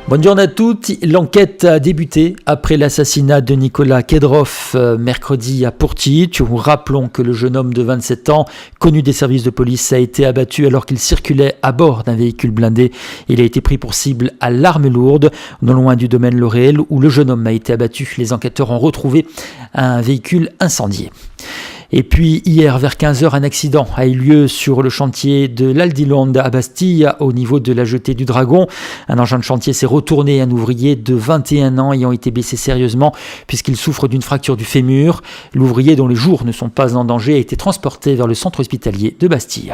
Bonne journée à toutes. L'enquête a débuté après l'assassinat de Nicolas Kedrov mercredi à Pourtitch. Rappelons que le jeune homme de 27 ans, connu des services de police, a été abattu alors qu'il circulait à bord d'un véhicule blindé. Il a été pris pour cible à l'arme lourde, non loin du domaine Le Réel où le jeune homme a été abattu. Les enquêteurs ont retrouvé un véhicule incendié. Et puis hier vers 15h, un accident a eu lieu sur le chantier de l'Aldiland à Bastille au niveau de la jetée du Dragon. Un engin de chantier s'est retourné et un ouvrier de 21 ans ayant été blessé sérieusement puisqu'il souffre d'une fracture du fémur. L'ouvrier dont les jours ne sont pas en danger a été transporté vers le centre hospitalier de Bastille.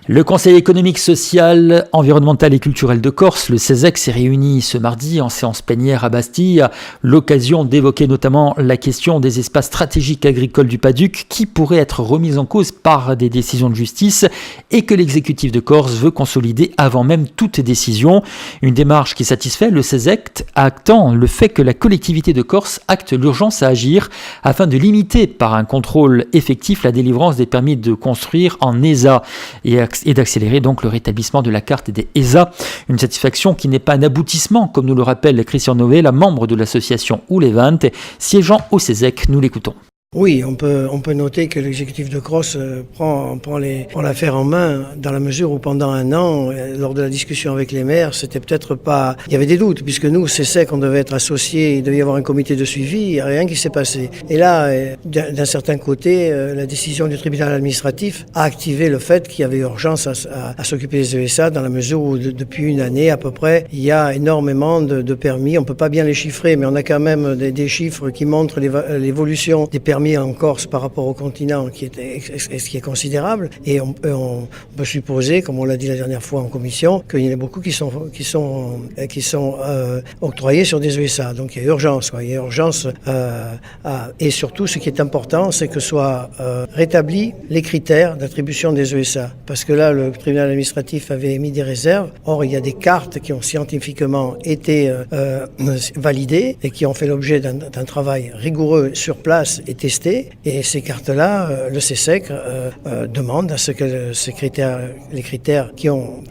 Le Conseil économique, social, environnemental et culturel de Corse, le CESEC, s'est réuni ce mardi en séance plénière à Bastille. L'occasion d'évoquer notamment la question des espaces stratégiques agricoles du Paduc qui pourraient être remis en cause par des décisions de justice et que l'exécutif de Corse veut consolider avant même toute décision. Une démarche qui satisfait le CESEC, actant le fait que la collectivité de Corse acte l'urgence à agir afin de limiter par un contrôle effectif la délivrance des permis de construire en ESA et d'accélérer donc le rétablissement de la carte des ESA. Une satisfaction qui n'est pas un aboutissement, comme nous le rappelle Christian Nové, la membre de l'association Oulevant, siégeant au CESEC. Nous l'écoutons. Oui, on peut noter que l'exécutif de Corse prend l'affaire en main dans la mesure où pendant un an, lors de la discussion avec les maires, c'était peut-être pas... Il y avait des doutes, puisque nous, CESEC, on devait être associés, il devait y avoir un comité de suivi, il n'y a rien qui s'est passé. Et là, d'un certain côté, la décision du tribunal administratif a activé le fait qu'il y avait urgence à s'occuper des ESA dans la mesure où depuis une année à peu près, il y a énormément de permis. On ne peut pas bien les chiffrer, mais on a quand même des chiffres qui montrent l'évolution des permis en Corse par rapport au continent qui est considérable, et on peut supposer, comme on l'a dit la dernière fois en commission, qu'il y en a beaucoup qui sont octroyés sur des ESA. Donc il y a urgence, quoi. Il y a urgence et surtout ce qui est important, c'est que soient rétablis les critères d'attribution des ESA, parce que là le tribunal administratif avait émis des réserves. Or il y a des cartes qui ont scientifiquement été validées et qui ont fait l'objet d'un travail rigoureux sur place et testé. Et ces cartes-là, le CESEC demande à ce que les critères qui ont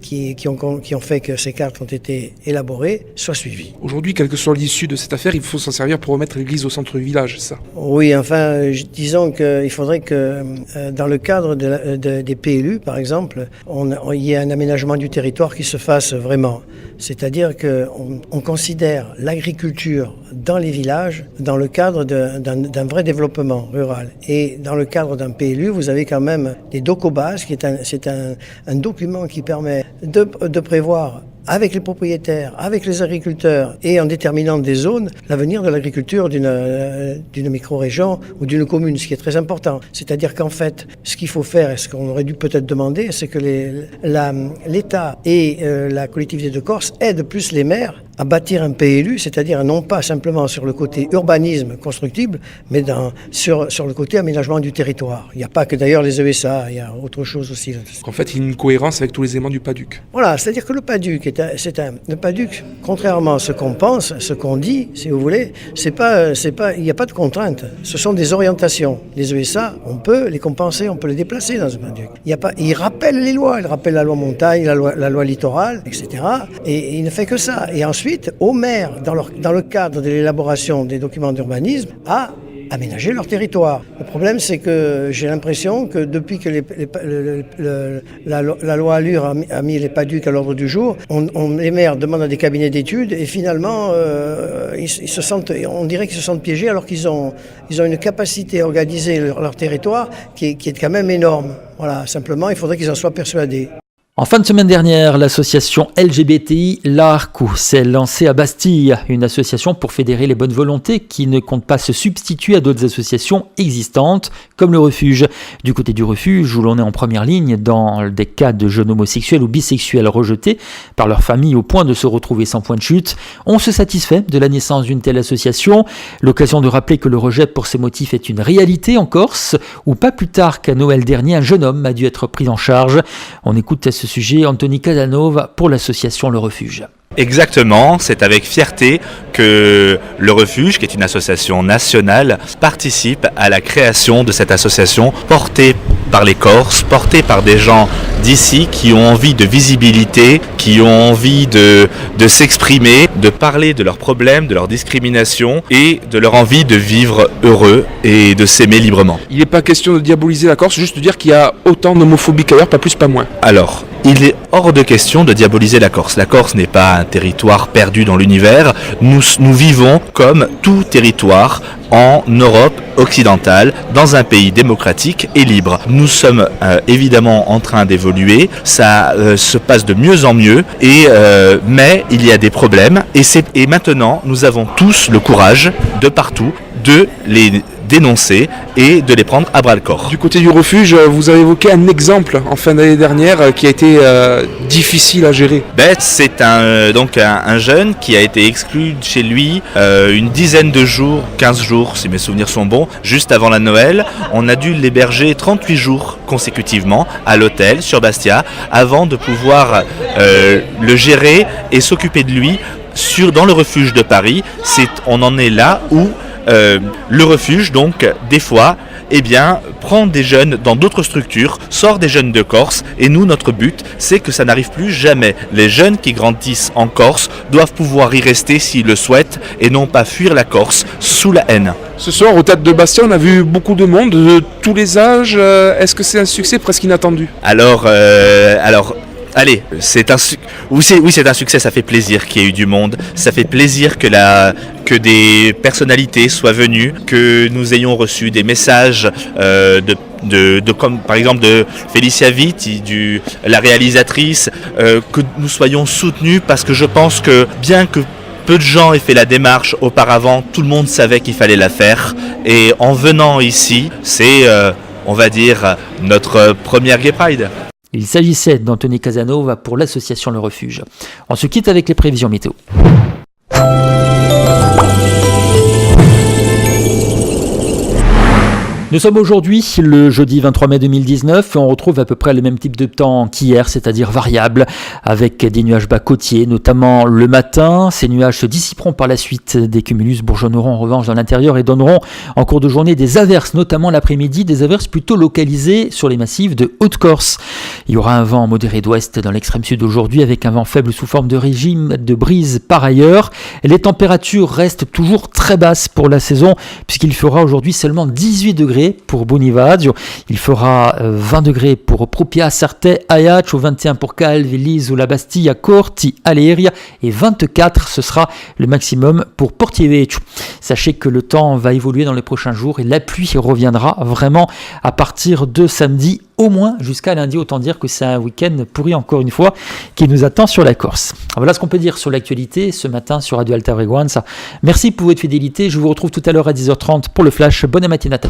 fait que ces cartes ont été élaborées soient suivis. Aujourd'hui, quelle que soit l'issue de cette affaire, il faut s'en servir pour remettre l'église au centre du village, c'est ça? Oui, enfin, disons qu'il faudrait que dans le cadre des PLU, par exemple, il y ait un aménagement du territoire qui se fasse vraiment. C'est-à-dire qu'on considère l'agriculture dans les villages dans le cadre d'un vrai développement rural. Et dans le cadre d'un PLU, vous avez quand même des docobas, c'est un document qui permet de prévoir avec les propriétaires, avec les agriculteurs et en déterminant des zones, l'avenir de l'agriculture d'une micro-région ou d'une commune, ce qui est très important. C'est-à-dire qu'en fait, ce qu'il faut faire, et ce qu'on aurait dû peut-être demander, c'est que l'État et la collectivité de Corse aident plus les maires à bâtir un PLU, c'est-à-dire non pas simplement sur le côté urbanisme constructible, mais sur le côté aménagement du territoire. Il n'y a pas que d'ailleurs les ESA, il y a autre chose aussi. En fait, il y a une cohérence avec tous les éléments du Paduc. Voilà, c'est-à-dire que le Paduc, le Paduc, contrairement à ce qu'on pense, ce qu'on dit, si vous voulez, il n'y a pas de contraintes. Ce sont des orientations. Les ESA, on peut les compenser, on peut les déplacer dans ce Paduc. Il rappelle les lois, il rappelle la loi montagne, la loi littorale, etc. Et il ne fait que ça. Et ensuite, aux maires, dans le cadre de l'élaboration des documents d'urbanisme, à aménager leur territoire. Le problème, c'est que j'ai l'impression que depuis que la loi Allure a mis les Paducs à l'ordre du jour, les maires demandent à des cabinets d'études et finalement, on dirait qu'ils se sentent piégés alors qu'ils ont une capacité à organiser leur territoire qui est quand même énorme. Voilà, simplement, il faudrait qu'ils en soient persuadés. En fin de semaine dernière, l'association LGBTI L'Arcou s'est lancée à Bastille, une association pour fédérer les bonnes volontés qui ne compte pas se substituer à d'autres associations existantes, comme le Refuge. Du côté du Refuge, où l'on est en première ligne dans des cas de jeunes homosexuels ou bisexuels rejetés par leur famille au point de se retrouver sans point de chute, on se satisfait de la naissance d'une telle association. L'occasion de rappeler que le rejet pour ces motifs est une réalité en Corse, où pas plus tard qu'à Noël dernier, un jeune homme a dû être pris en charge. On écoute à ce sujet Anthony Casanova pour l'association Le Refuge. Exactement, c'est avec fierté que le Refuge, qui est une association nationale, participe à la création de cette association portée par les Corses, portée par des gens d'ici qui ont envie de visibilité, qui ont envie de s'exprimer, de parler de leurs problèmes, de leurs discriminations et de leur envie de vivre heureux et de s'aimer librement. Il n'est pas question de diaboliser la Corse, juste de dire qu'il y a autant d'homophobie qu'ailleurs, pas plus, pas moins. Alors, il est hors de question de diaboliser la Corse. La Corse n'est pas un territoire perdu dans l'univers. Nous vivons comme tout territoire en Europe occidentale, dans un pays démocratique et libre. Nous sommes évidemment en train d'évoluer, ça se passe de mieux en mieux, mais il y a des problèmes et maintenant nous avons tous le courage de partout de les dénoncer et de les prendre à bras-le-corps. Du côté du Refuge, vous avez évoqué un exemple en fin d'année dernière qui a été difficile à gérer. C'est un jeune qui a été exclu de chez lui une dizaine de jours, 15 jours si mes souvenirs sont bons, juste avant la Noël. On a dû l'héberger 38 jours consécutivement à l'hôtel sur Bastia avant de pouvoir le gérer et s'occuper de lui dans le Refuge de Paris. On en est là où le Refuge, donc, des fois, prend des jeunes dans d'autres structures, sort des jeunes de Corse, et nous, notre but, c'est que ça n'arrive plus jamais. Les jeunes qui grandissent en Corse doivent pouvoir y rester s'ils le souhaitent, et non pas fuir la Corse sous la haine. Ce soir, au Théâtre de Bastia, on a vu beaucoup de monde, de tous les âges. Est-ce que c'est un succès presque inattendu ? Allez, c'est un succès, ça fait plaisir qu'il y ait eu du monde, ça fait plaisir que des personnalités soient venues, que nous ayons reçu des messages comme par exemple de Félicia Vitti, la réalisatrice, que nous soyons soutenus parce que je pense que bien que peu de gens aient fait la démarche auparavant, tout le monde savait qu'il fallait la faire et en venant ici, c'est on va dire notre première Gay Pride. Il s'agissait d'Anthony Casanova pour l'association Le Refuge. On se quitte avec les prévisions météo. Nous sommes aujourd'hui le jeudi 23 mai 2019 et on retrouve à peu près le même type de temps qu'hier, c'est-à-dire variable, avec des nuages bas côtiers, notamment le matin. Ces nuages se dissiperont par la suite, des cumulus bourgeonneront en revanche dans l'intérieur et donneront en cours de journée des averses, notamment l'après-midi, des averses plutôt localisées sur les massifs de Haute-Corse. Il y aura un vent modéré d'ouest dans l'extrême sud aujourd'hui, avec un vent faible sous forme de régime de brise par ailleurs. Les températures restent toujours très basses pour la saison, puisqu'il fera aujourd'hui seulement 18 degrés pour Bonivadio, il fera 20 degrés pour Propia, Sartè, Ajaccio, 21 pour Calvi, Lise, La Bastia, Corti, Aleria et 24 ce sera le maximum pour Portievecchio. Sachez que le temps va évoluer dans les prochains jours et la pluie reviendra vraiment à partir de samedi, au moins jusqu'à lundi. Autant dire que c'est un week-end pourri encore une fois qui nous attend sur la Corse. Voilà ce qu'on peut dire sur l'actualité ce matin sur Radio Alta Frequenza. Merci pour votre fidélité. Je vous retrouve tout à l'heure à 10h30 pour le Flash. Bonne matinée à tous.